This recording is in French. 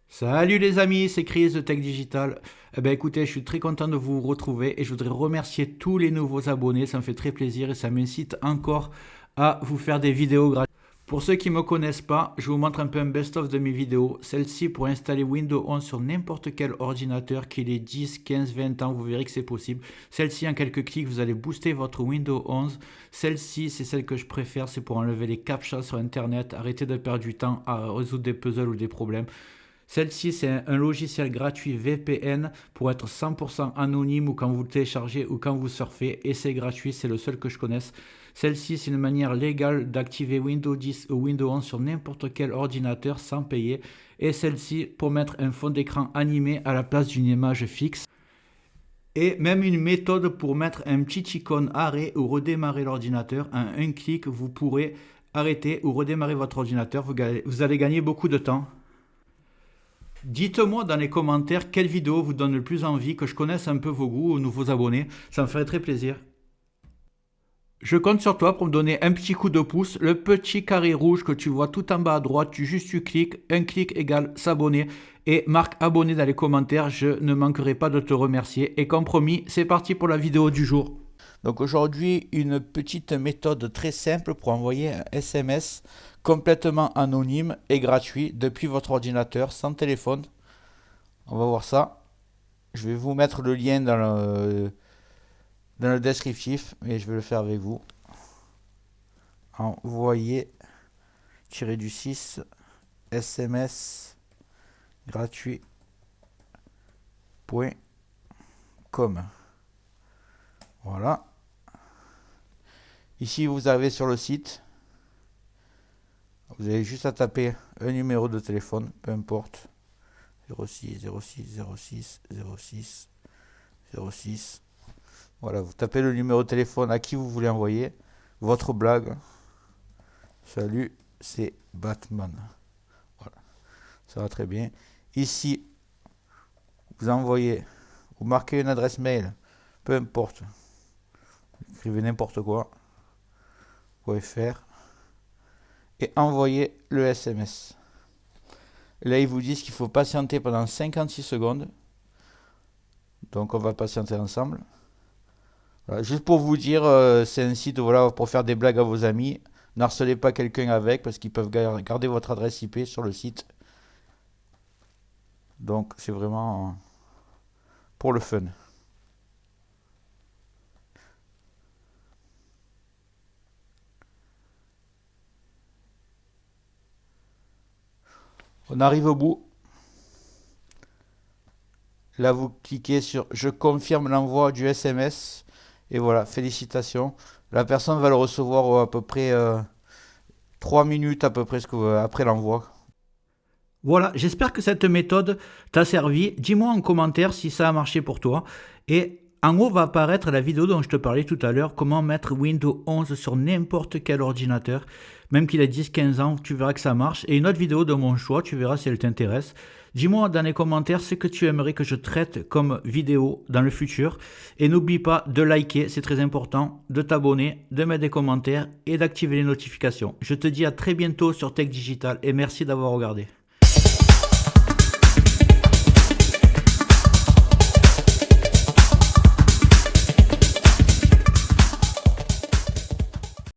Salut les amis, c'est Chris de Tech Digital. Eh ben écoutez, je suis très content de vous retrouver et je voudrais remercier tous les nouveaux abonnés, ça me fait très plaisir et ça m'incite encore à vous faire des vidéos gratuites. Pour ceux qui ne me connaissent pas, je vous montre un peu un best-of de mes vidéos. Celle-ci pour installer Windows 11 sur n'importe quel ordinateur, qu'il ait 10, 15, 20 ans, vous verrez que c'est possible. Celle-ci, en quelques clics, vous allez booster votre Windows 11. Celle-ci, c'est celle que je préfère, c'est pour enlever les captchas sur Internet, arrêter de perdre du temps à résoudre des puzzles ou des problèmes. Celle-ci, c'est un logiciel gratuit VPN pour être 100% anonyme ou quand vous le téléchargez ou quand vous surfez. Et c'est gratuit, c'est le seul que je connaisse. Celle-ci, c'est une manière légale d'activer Windows 10 ou Windows 11 sur n'importe quel ordinateur sans payer. Et celle-ci, pour mettre un fond d'écran animé à la place d'une image fixe. Et même une méthode pour mettre un petit icône arrêt ou redémarrer l'ordinateur. En un clic, vous pourrez arrêter ou redémarrer votre ordinateur. Vous allez gagner beaucoup de temps. Dites-moi dans les commentaires quelle vidéo vous donne le plus envie, que je connaisse un peu vos goûts ou nouveaux abonnés, ça me ferait très plaisir. Je compte sur toi pour me donner un petit coup de pouce, le petit carré rouge que tu vois tout en bas à droite, tu cliques, un clic égale s'abonner et marque abonné dans les commentaires, je ne manquerai pas de te remercier. Et comme promis, c'est parti pour la vidéo du jour. Donc aujourd'hui, une petite méthode très simple pour envoyer un SMS complètement anonyme et gratuit depuis votre ordinateur sans téléphone. On va voir ça. Je vais vous mettre le lien dans le descriptif, mais je vais le faire avec vous. Envoyer du 6 SMS gratuit.com. Voilà. Ici, vous avez sur le site, vous avez juste à taper un numéro de téléphone, peu importe. 06 06 06 06 06. Voilà, vous tapez le numéro de téléphone à qui vous voulez envoyer votre blague. Salut, c'est Batman. Voilà, ça va très bien. Ici, vous envoyez, vous marquez une adresse mail, peu importe. Écrivez n'importe quoi. .fr et envoyez le SMS. Là, ils vous disent qu'il faut patienter pendant 56 secondes. Donc, on va patienter ensemble. Voilà, juste pour vous dire, c'est un site voilà, pour faire des blagues à vos amis. N'harcelez pas quelqu'un avec parce qu'ils peuvent garder votre adresse IP sur le site. Donc, c'est vraiment pour le fun. On arrive au bout. Là, vous cliquez sur « Je confirme l'envoi du SMS » et voilà, félicitations. La personne va le recevoir à peu près 3 minutes à peu près après l'envoi. Voilà, j'espère que cette méthode t'a servi. Dis-moi en commentaire si ça a marché pour toi. Et en haut va apparaître la vidéo dont je te parlais tout à l'heure, comment mettre Windows 11 sur n'importe quel ordinateur. Même qu'il ait 10-15 ans, tu verras que ça marche. Et une autre vidéo de mon choix, tu verras si elle t'intéresse. Dis-moi dans les commentaires ce que tu aimerais que je traite comme vidéo dans le futur. Et n'oublie pas de liker, c'est très important, de t'abonner, de mettre des commentaires et d'activer les notifications. Je te dis à très bientôt sur Tech Digital et merci d'avoir regardé.